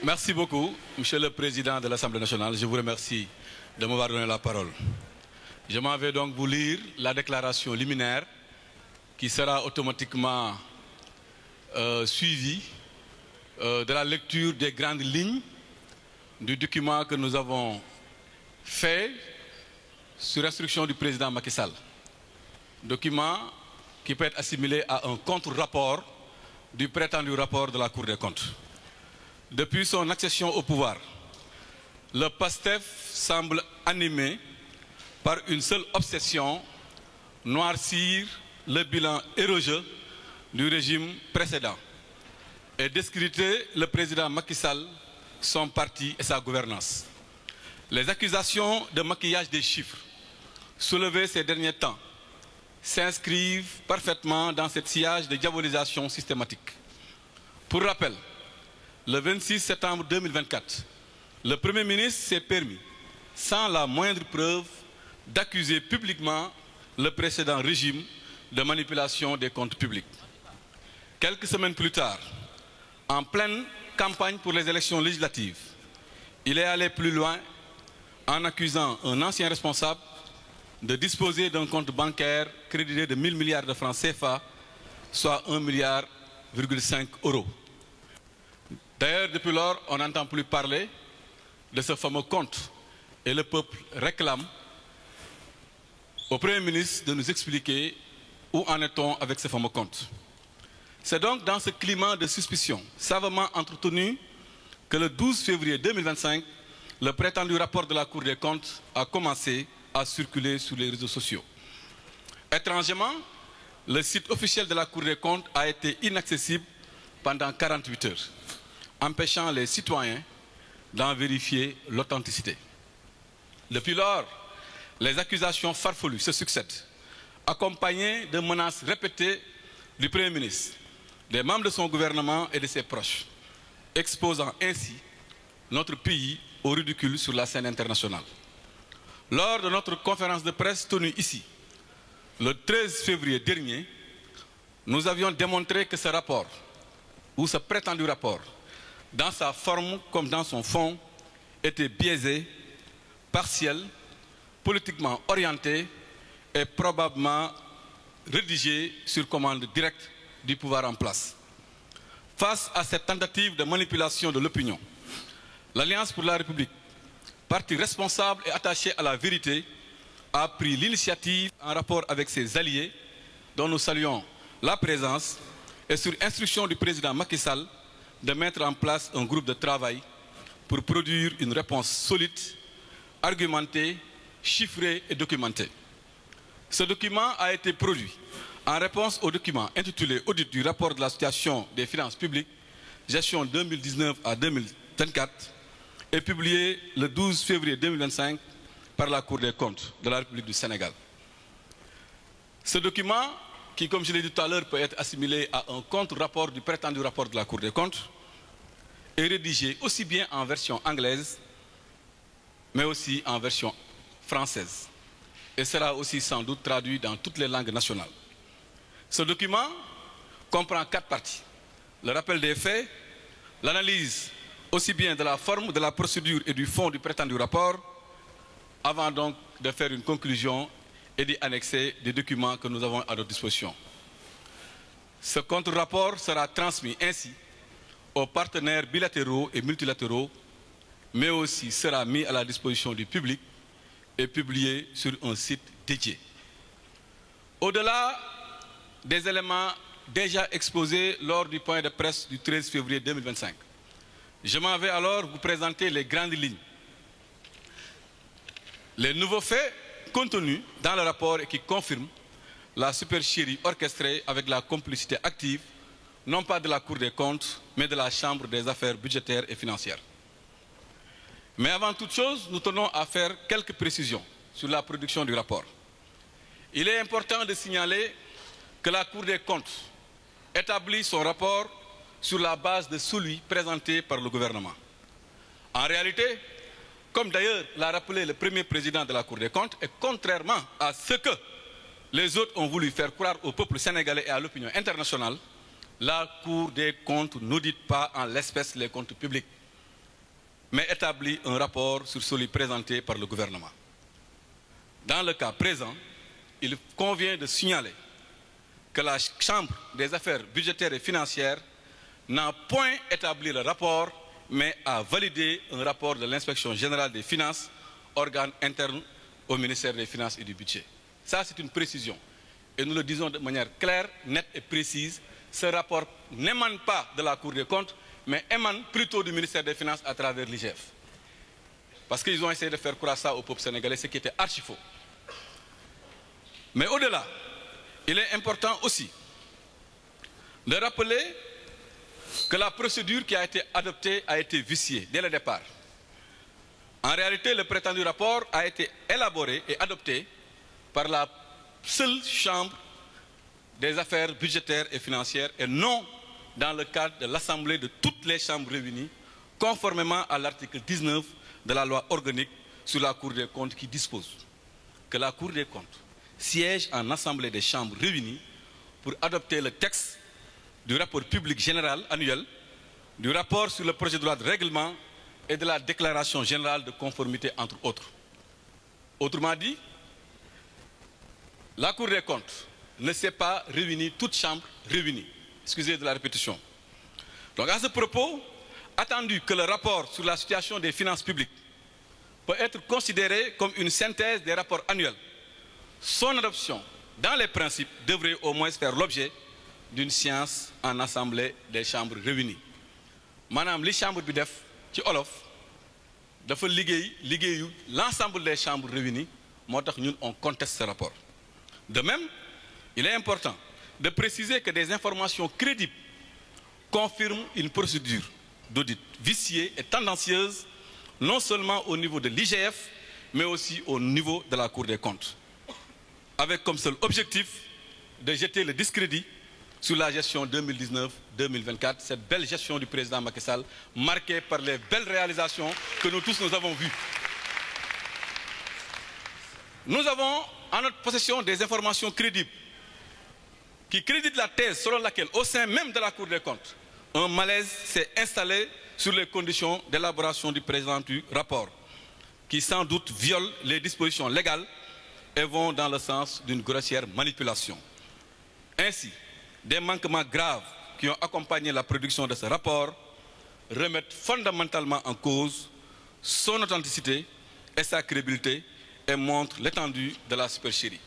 Merci beaucoup, Monsieur le Président de l'Assemblée nationale. Je vous remercie de m'avoir donné la parole. Je m'en vais donc vous lire la déclaration liminaire qui sera automatiquement suivie de la lecture des grandes lignes du document que nous avons fait sur instruction du président Macky Sall. Document qui peut être assimilé à un contre-rapport du prétendu rapport de la Cour des comptes. Depuis son accession au pouvoir, le PASTEF semble animé par une seule obsession, noircir le bilan érogeux du régime précédent et discréditer le président Macky Sall, son parti et sa gouvernance. Les accusations de maquillage des chiffres soulevées ces derniers temps s'inscrivent parfaitement dans cette sillage de diabolisation systématique. Pour rappel, le 26 septembre 2024, le Premier ministre s'est permis, sans la moindre preuve, d'accuser publiquement le précédent régime de manipulation des comptes publics. Quelques semaines plus tard, en pleine campagne pour les élections législatives, il est allé plus loin en accusant un ancien responsable de disposer d'un compte bancaire crédité de 1000 milliards de francs CFA, soit 1,5 milliard d'euros. D'ailleurs, depuis lors, on n'entend plus parler de ce fameux compte et le peuple réclame au Premier ministre de nous expliquer où en est-on avec ce fameux compte. C'est donc dans ce climat de suspicion savamment entretenu que le 12 février 2025, le prétendu rapport de la Cour des comptes a commencé à circuler sur les réseaux sociaux. Étrangement, le site officiel de la Cour des comptes a été inaccessible pendant 48 heures, empêchant les citoyens d'en vérifier l'authenticité. Depuis lors, les accusations farfelues se succèdent, accompagnées de menaces répétées du Premier ministre, des membres de son gouvernement et de ses proches, exposant ainsi notre pays au ridicule sur la scène internationale. Lors de notre conférence de presse tenue ici, le 13 février dernier, nous avions démontré que ce rapport, ou ce prétendu rapport, dans sa forme comme dans son fond, était biaisé, partiel, politiquement orienté et probablement rédigé sur commande directe du pouvoir en place. Face à cette tentative de manipulation de l'opinion, l'Alliance pour la République, parti responsable et attaché à la vérité, a pris l'initiative en rapport avec ses alliés, dont nous saluons la présence, et sur instruction du président Macky Sall, de mettre en place un groupe de travail pour produire une réponse solide, argumentée, chiffrée et documentée. Ce document a été produit en réponse au document intitulé « Audit du rapport de la situation des finances publiques, gestion 2019 à 2024 » et publié le 12 février 2025 par la Cour des comptes de la République du Sénégal. Ce document, qui, comme je l'ai dit tout à l'heure, peut être assimilé à un contre-rapport du prétendu rapport de la Cour des comptes, est rédigé aussi bien en version anglaise, mais aussi en version française, et sera aussi sans doute traduit dans toutes les langues nationales. Ce document comprend 4 parties. Le rappel des faits, l'analyse aussi bien de la forme, de la procédure et du fond du prétendu rapport, avant donc de faire une conclusion et d'y annexer des documents que nous avons à notre disposition. Ce contre-rapport sera transmis ainsi aux partenaires bilatéraux et multilatéraux, mais aussi sera mis à la disposition du public et publié sur un site dédié. Au-delà des éléments déjà exposés lors du point de presse du 13 février 2025, je m'en vais alors vous présenter les grandes lignes. Les nouveaux faits contenus dans le rapport et qui confirment la supercherie orchestrée avec la complicité active, non pas de la Cour des comptes, mais de la Chambre des affaires budgétaires et financières. Mais avant toute chose, nous tenons à faire quelques précisions sur la production du rapport. Il est important de signaler que la Cour des comptes établit son rapport sur la base de celui présenté par le gouvernement. En réalité, comme d'ailleurs l'a rappelé le premier président de la Cour des comptes, et contrairement à ce que les autres ont voulu faire croire au peuple sénégalais et à l'opinion internationale, la Cour des comptes n'audite pas en l'espèce les comptes publics. mais établit un rapport sur celui présenté par le gouvernement. Dans le cas présent, il convient de signaler que la Chambre des affaires budgétaires et financières n'a point établi le rapport, mais a validé un rapport de l'inspection générale des finances, organe interne au ministère des Finances et du Budget. Ça, c'est une précision. Et nous le disons de manière claire, nette et précise. Ce rapport n'émane pas de la Cour des comptes, mais émane plutôt du ministère des Finances à travers l'IGF. Parce qu'ils ont essayé de faire croire ça au peuple sénégalais, ce qui était archi faux. Mais au-delà, il est important aussi de rappeler que la procédure qui a été adoptée a été viciée dès le départ. En réalité, le prétendu rapport a été élaboré et adopté par la seule Chambre des affaires budgétaires et financières et non dans le cadre de l'Assemblée de toutes les chambres réunies, conformément à l'article 19 de la loi organique sur la Cour des comptes qui dispose que la Cour des comptes siège en Assemblée des chambres réunies pour adopter le texte du rapport public général annuel, du rapport sur le projet de loi de règlement et de la déclaration générale de conformité, entre autres. Autrement dit, la Cour des comptes ne s'est pas réunie, toute chambre réunie. Excusez de la répétition. Donc à ce propos, attendu que le rapport sur la situation des finances publiques peut être considéré comme une synthèse des rapports annuels, son adoption dans les principes devrait au moins faire l'objet d'une séance en assemblée des chambres réunies. Madame, les chambres bi def ci olof dafa liggéeyu l'ensemble des chambres réunies, moo tax ñun on conteste ce rapport. De même, il est important de préciser que des informations crédibles confirment une procédure d'audit viciée et tendancieuse, non seulement au niveau de l'IGF, mais aussi au niveau de la Cour des comptes, avec comme seul objectif de jeter le discrédit sur la gestion 2019-2024, cette belle gestion du président Macky Sall, marquée par les belles réalisations que nous tous nous avons vues. Nous avons en notre possession des informations crédibles qui créditent la thèse selon laquelle, au sein même de la Cour des comptes, un malaise s'est installé sur les conditions d'élaboration du présent du rapport, qui sans doute violent les dispositions légales et vont dans le sens d'une grossière manipulation. Ainsi, des manquements graves qui ont accompagné la production de ce rapport remettent fondamentalement en cause son authenticité et sa crédibilité et montrent l'étendue de la supercherie.